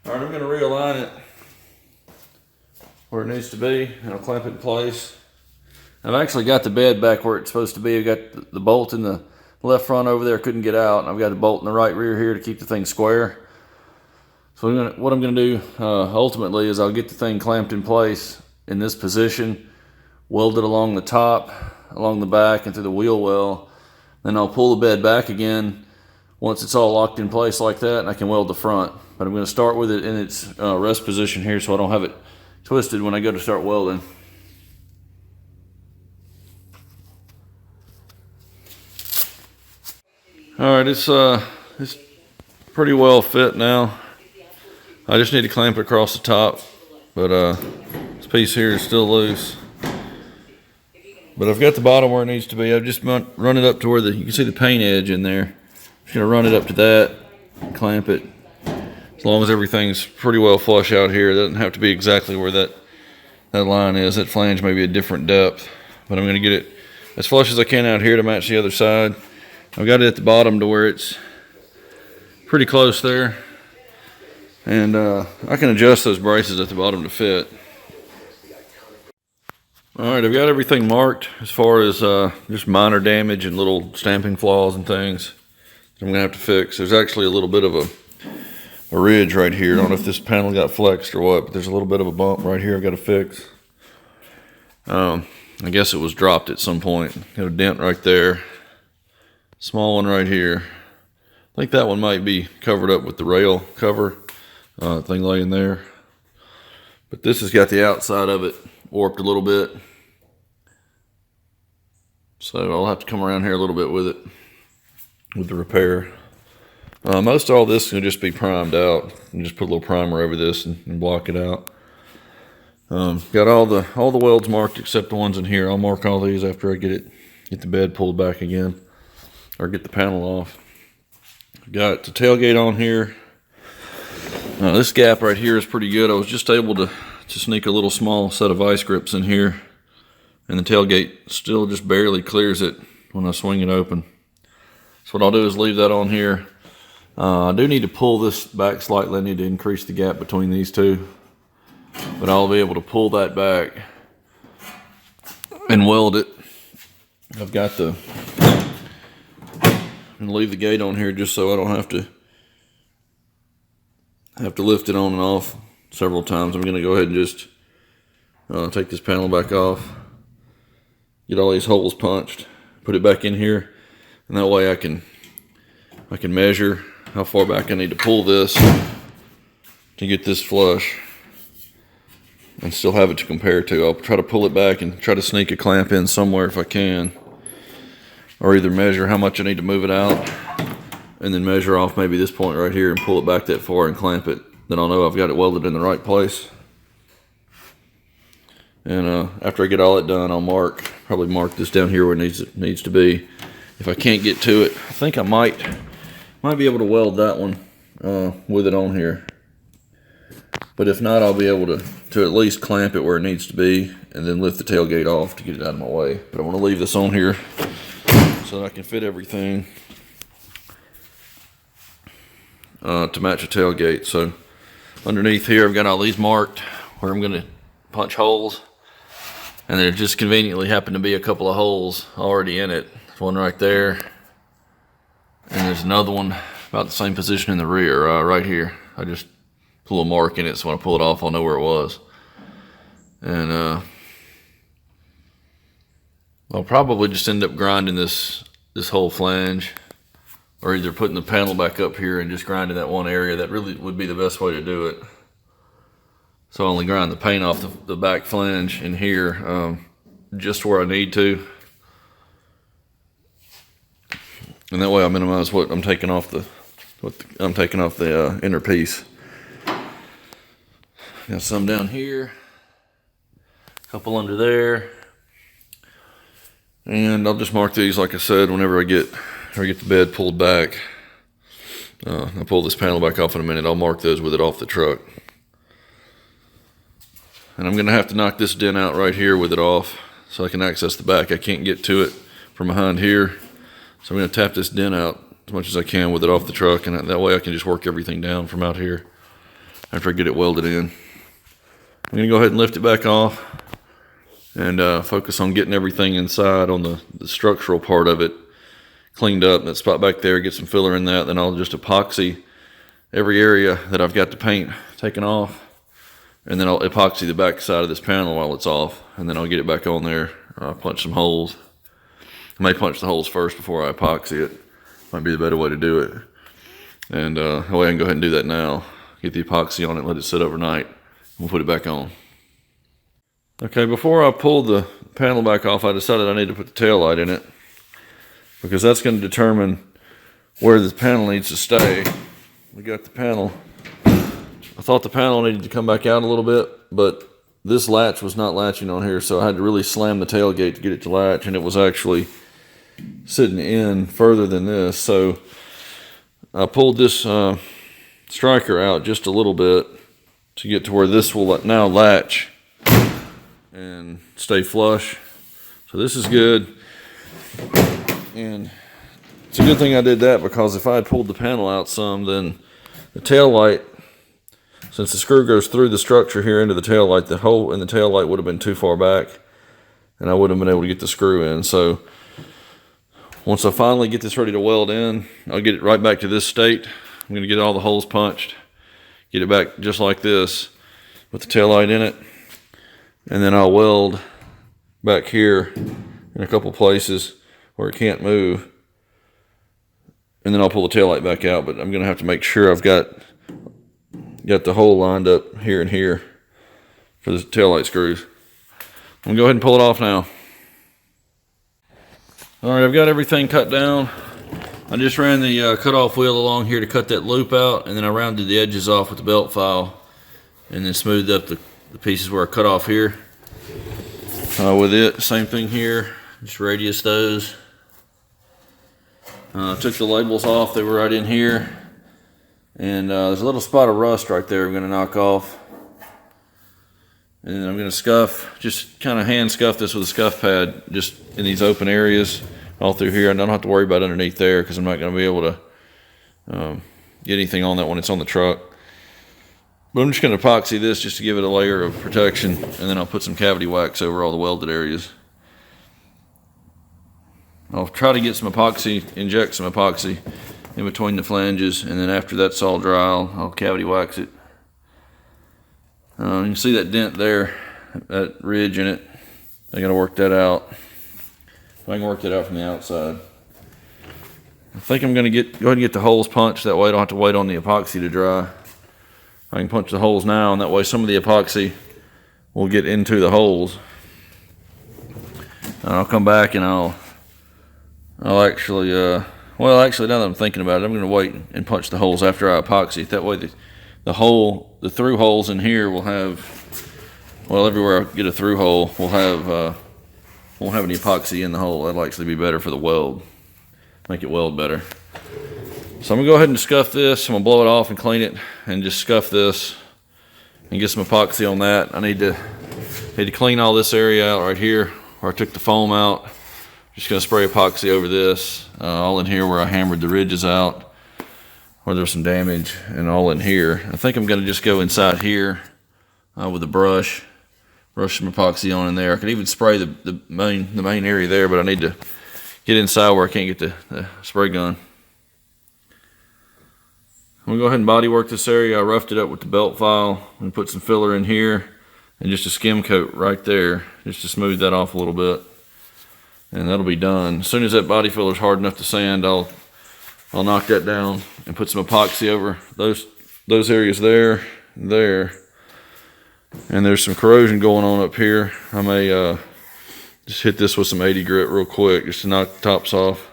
All right, I'm going to realign it where it needs to be, and I'll clamp it in place. I've actually got the bed back where it's supposed to be. I've got the bolt in the left front over there, couldn't get out. And I've got the bolt in the right rear here to keep the thing square. So what I'm going to do ultimately is I'll get the thing clamped in place in this position, weld it along the top, along the back, and through the wheel well. Then I'll pull the bed back again once it's all locked in place like that, and I can weld the front. But I'm going to start with it in its rest position here so I don't have it twisted when I go to start welding. All right, it's pretty well fit now. I just need to clamp it across the top, but this piece here is still loose. But I've got the bottom where it needs to be. I've just run it up to where you can see the paint edge in there. I'm just gonna run it up to that, clamp it. As long as everything's pretty well flush out here, it doesn't have to be exactly where that line is. That flange may be a different depth, but I'm gonna get it as flush as I can out here to match the other side. I've got it at the bottom to where it's pretty close there. And I can adjust those braces at the bottom to fit. Alright, I've got everything marked as far as just minor damage and little stamping flaws and things I'm going to have to fix. There's actually a little bit of a ridge right here. I don't know if this panel got flexed or what, but there's a little bit of a bump right here I've got to fix. I guess it was dropped at some point. Got a dent right there. Small one right here. I think that one might be covered up with the rail cover thing laying there. But this has got the outside of it warped a little bit. So I'll have to come around here a little bit with it, with the repair. Most all this can just be primed out. And just put a little primer over this and block it out. Got all the welds marked except the ones in here. I'll mark all these after I get the bed pulled back again, or get the panel off. Got the tailgate on here. This gap right here is pretty good. I was just able to sneak a little small set of vice grips in here, and the tailgate still just barely clears it when I swing it open. So what I'll do is leave that on here. I do need to pull this back slightly. I need to increase the gap between these two, but I'll be able to pull that back and weld it. I've got I'm gonna leave the gate on here just so I don't have to lift it on and off several times. I'm gonna go ahead and just take this panel back off, get all these holes punched, put it back in here, and that way I can measure how far back I need to pull this to get this flush and still have it to compare to. I'll try to pull it back and try to sneak a clamp in somewhere if I can, or either measure how much I need to move it out and then measure off maybe this point right here and pull it back that far and clamp it. Then I'll know I've got it welded in the right place. And after I get all that done, I'll probably mark this down here where it needs to be. If I can't get to it, I think I might be able to weld that one with it on here. But if not, I'll be able to at least clamp it where it needs to be and then lift the tailgate off to get it out of my way. But I want to leave this on here so that I can fit everything to match a tailgate. So underneath here, I've got all these marked where I'm going to punch holes, and there just conveniently happen to be a couple of holes already in it. There's one right there, and there's another one about the same position in the rear, right here. I just put a little mark in it, so when I pull it off, I'll know where it was. And I'll probably just end up grinding this whole flange, or either putting the panel back up here and just grinding that one area. That really would be the best way to do it. So I only grind the paint off the back flange in here, just where I need to. And that way I minimize what I'm taking off the inner piece. Got some down here, a couple under there. And I'll just mark these, like I said, whenever I get the bed pulled back. I'll pull this panel back off in a minute. I'll mark those with it off the truck. And I'm going to have to knock this dent out right here with it off so I can access the back. I can't get to it from behind here. So I'm going to tap this dent out as much as I can with it off the truck, and that way I can just work everything down from out here. after I get it welded in. I'm going to go ahead and lift it back off and focus on getting everything inside on the structural part of it cleaned up. That spot back there, get some filler in that. Then I'll just epoxy every area that I've got the paint taken off. And then I'll epoxy the back side of this panel while it's off. And then I'll get it back on there. I'll punch some holes. I may punch the holes first before I epoxy it. Might be the better way to do it. And that way I can go ahead and do that now. Get the epoxy on it, let it sit overnight. We'll put it back on. Okay, before I pulled the panel back off, I decided I need to put the tail light in it, because that's going to determine where the panel needs to stay. We got the panel. I thought the panel needed to come back out a little bit, but this latch was not latching on here, so I had to really slam the tailgate to get it to latch, and it was actually sitting in further than this. So I pulled this striker out just a little bit to get to where this will now latch and stay flush. So this is good, and it's a good thing I did that, because if I had pulled the panel out some, then the tail light, since the screw goes through the structure here into the tail light, the hole in the tail light would have been too far back and I wouldn't have been able to get the screw in. So once I finally get this ready to weld in, I'll get it right back to this state. I'm going to get all the holes punched, get it back just like this with the tail light in it, and then I'll weld back here in a couple places where it can't move, and then I'll pull the tail light back out. But I'm going to have to make sure I've got the hole lined up here and here for the tail light screws. I'm going to go ahead and pull it off now. Alright, I've got everything cut down. I just ran the cutoff wheel along here to cut that loop out, and then I rounded the edges off with the belt file, and then smoothed up the pieces where I cut off here. With it, same thing here, just radius those. Took the labels off, they were right in here. And there's a little spot of rust right there I'm going to knock off. And then I'm going to scuff, just kind of hand scuff this with a scuff pad, just in these open areas all through here. I don't have to worry about underneath there, because I'm not going to be able to get anything on that when it's on the truck. But I'm just going to epoxy this just to give it a layer of protection, and then I'll put some cavity wax over all the welded areas. I'll try to get some epoxy, inject some epoxy in between the flanges, and then after that's all dry, I'll cavity wax it. You can see that dent there, that ridge in it. I gotta work that out. If I can work that out from the outside. I think I'm gonna go ahead and get the holes punched. That way I don't have to wait on the epoxy to dry. I can punch the holes now, and that way some of the epoxy will get into the holes. And I'll come back and I'll actually, well, actually, now that I'm thinking about it, I'm going to wait and punch the holes after I epoxy. That way the through holes in here will have, well, everywhere I get a through hole will have, won't have any epoxy in the hole. That'll actually be better for the weld, make it weld better. So I'm going to go ahead and scuff this. I'm going to blow it off and clean it, and just scuff this and get some epoxy on that. I need to clean all this area out right here where I took the foam out. Just going to spray epoxy over this, all in here where I hammered the ridges out, where there's some damage, and all in here. I think I'm going to just go inside here with a brush some epoxy on in there. I could even spray the main area there, but I need to get inside where I can't get the spray gun. I'm going to go ahead and body work this area. I roughed it up with the belt file and put some filler in here and just a skim coat right there just to smooth that off a little bit. And that'll be done. As soon as that body filler is hard enough to sand, I'll knock that down and put some epoxy over those areas there, and there. And there's some corrosion going on up here. I may just hit this with some 80 grit real quick just to knock the tops off.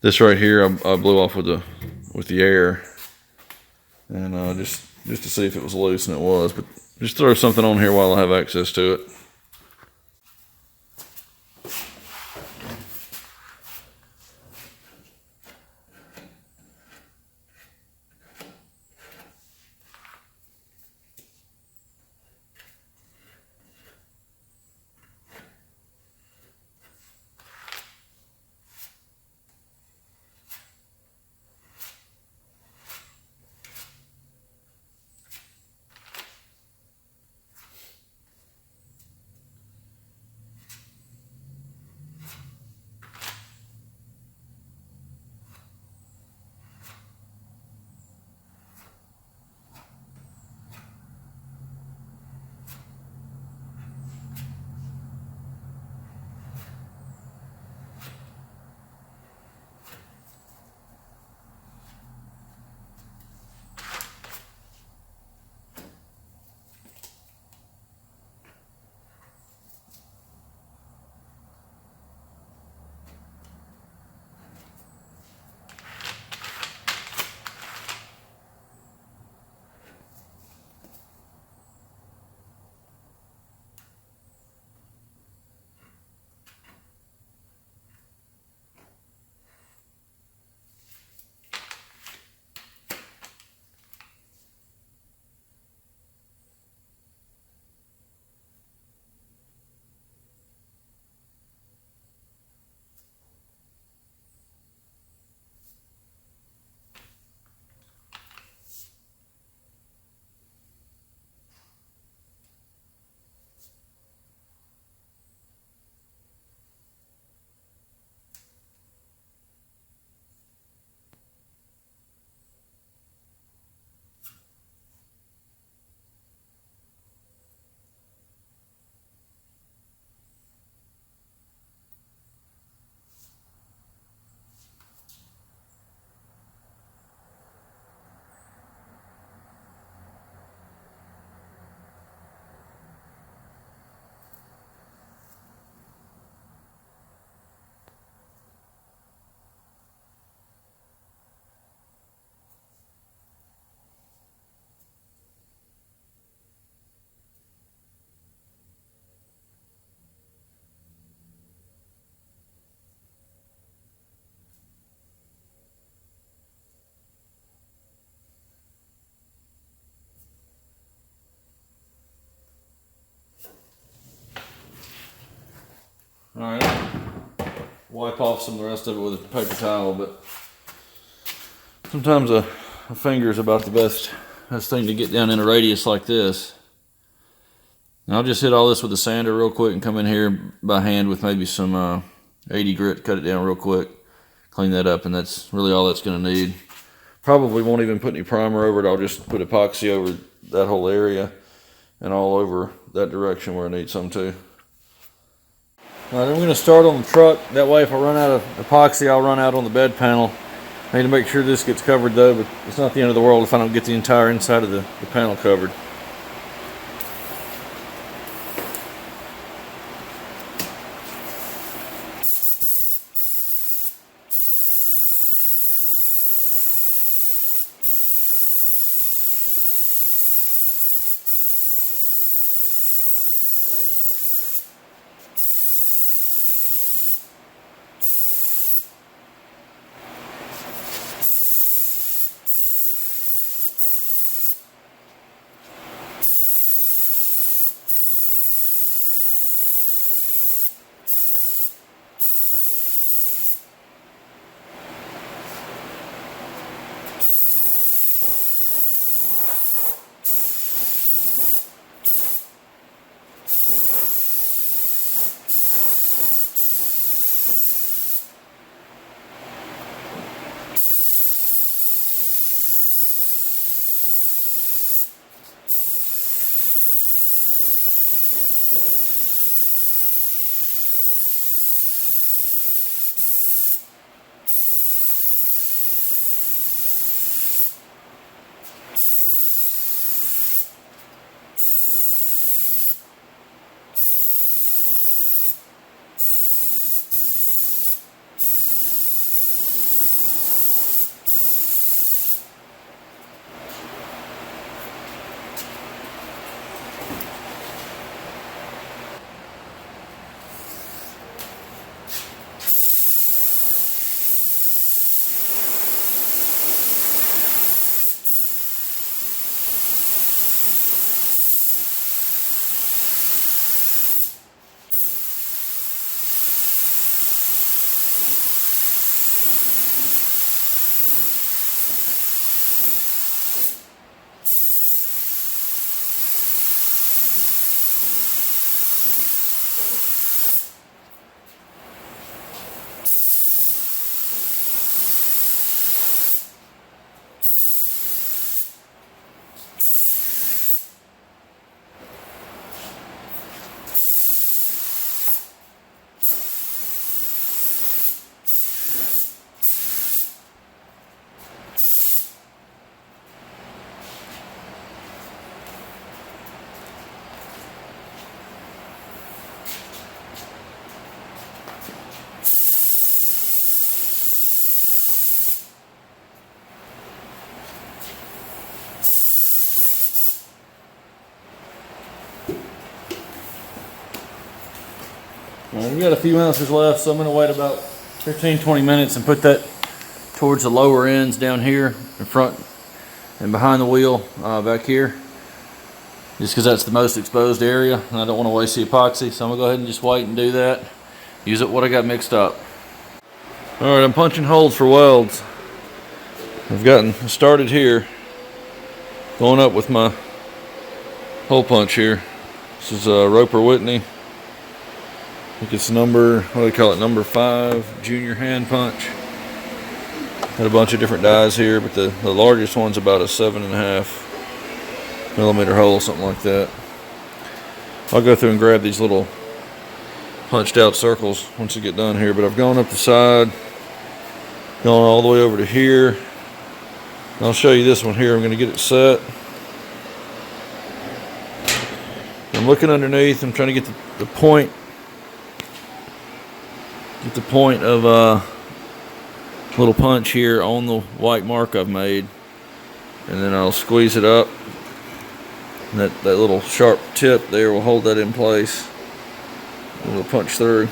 This right here I blew off with the air, and just to see if it was loose, and it was. But just throw something on here while I have access to it. Alright, wipe off some of the rest of it with a paper towel, but sometimes a finger is about the best thing to get down in a radius like this. And I'll just hit all this with a sander real quick and come in here by hand with maybe some 80 grit, cut it down real quick, clean that up, and that's really all that's going to need. Probably won't even put any primer over it. I'll just put epoxy over that whole area and all over that direction where I need some too. Alright, I'm going to start on the truck. That way if I run out of epoxy, I'll run out on the bed panel. I need to make sure this gets covered though, but it's not the end of the world if I don't get the entire inside of the panel covered. We've got a few ounces left, so I'm going to wait about 15-20 minutes and put that towards the lower ends down here in front and behind the wheel back here, just because that's the most exposed area and I don't want to waste the epoxy. So I'm going to go ahead and just wait and do that. Use it what I got mixed up. Alright, I'm punching holes for welds. I've gotten started here, going up with my hole punch here. This is a Roper Whitney. I think it's number, what do they call it, number 5 junior hand punch. Got a bunch of different dies here, but the largest one's about a 7.5 millimeter hole, something like that. I'll go through and grab these little punched out circles once I get done here, but I've gone up the side, gone all the way over to here. And I'll show you this one here. I'm going to get it set. I'm looking underneath. I'm trying to get the point. Get the point of little punch here on the white mark I've made, and then I'll squeeze it up, and that little sharp tip there will hold that in place, and it'll punch through.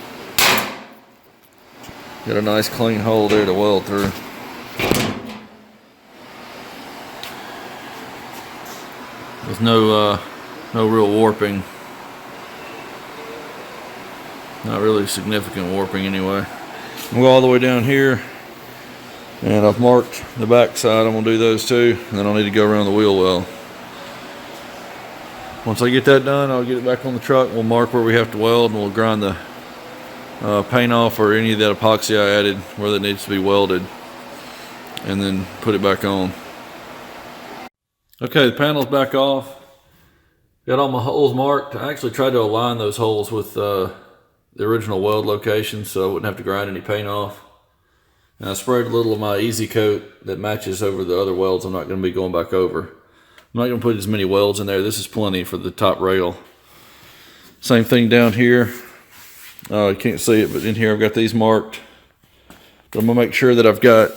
Got a nice clean hole there to weld through. There's no real warping. Not really significant warping anyway. We'll go all the way down here, and I've marked the back side. I'm gonna do those too, and then I'll need to go around the wheel well. Once I get that done, I'll get it back on the truck. We'll mark where we have to weld, and we'll grind the paint off or any of that epoxy I added where that needs to be welded, and then put it back on. Okay, the panel's back off. Got all my holes marked. I actually tried to align those holes with the original weld location so I wouldn't have to grind any paint off. And I sprayed a little of my easy coat that matches over the other welds I'm not going to be going back over. I'm not going to put as many welds in there. This is plenty for the top rail. Same thing down here. You can't see it, but in here I've got these marked. But I'm going to make sure that I've got,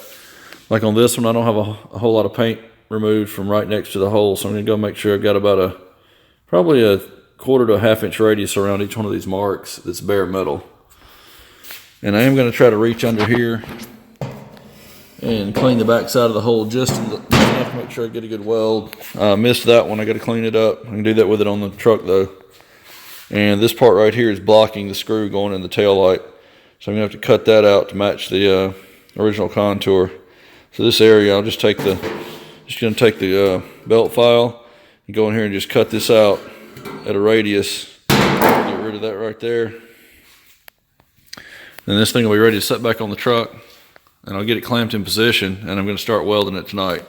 like on this one, I don't have a whole lot of paint removed from right next to the hole. So I'm going to go make sure I've got about probably a 1/4 to a 1/2 inch radius around each one of these marks that's bare metal. And I am going to try to reach under here and clean the back side of the hole just enough to make sure I get a good weld. I missed that one. I got to clean it up. I can do that with it on the truck though. And this part right here is blocking the screw going in the tail light. So I'm going to have to cut that out to match the original contour. So this area, I'll just going to take the belt file and go in here and just cut this out at a radius. Get rid of that right there. Then this thing will be ready to set back on the truck, and I'll get it clamped in position, and I'm going to start welding it tonight.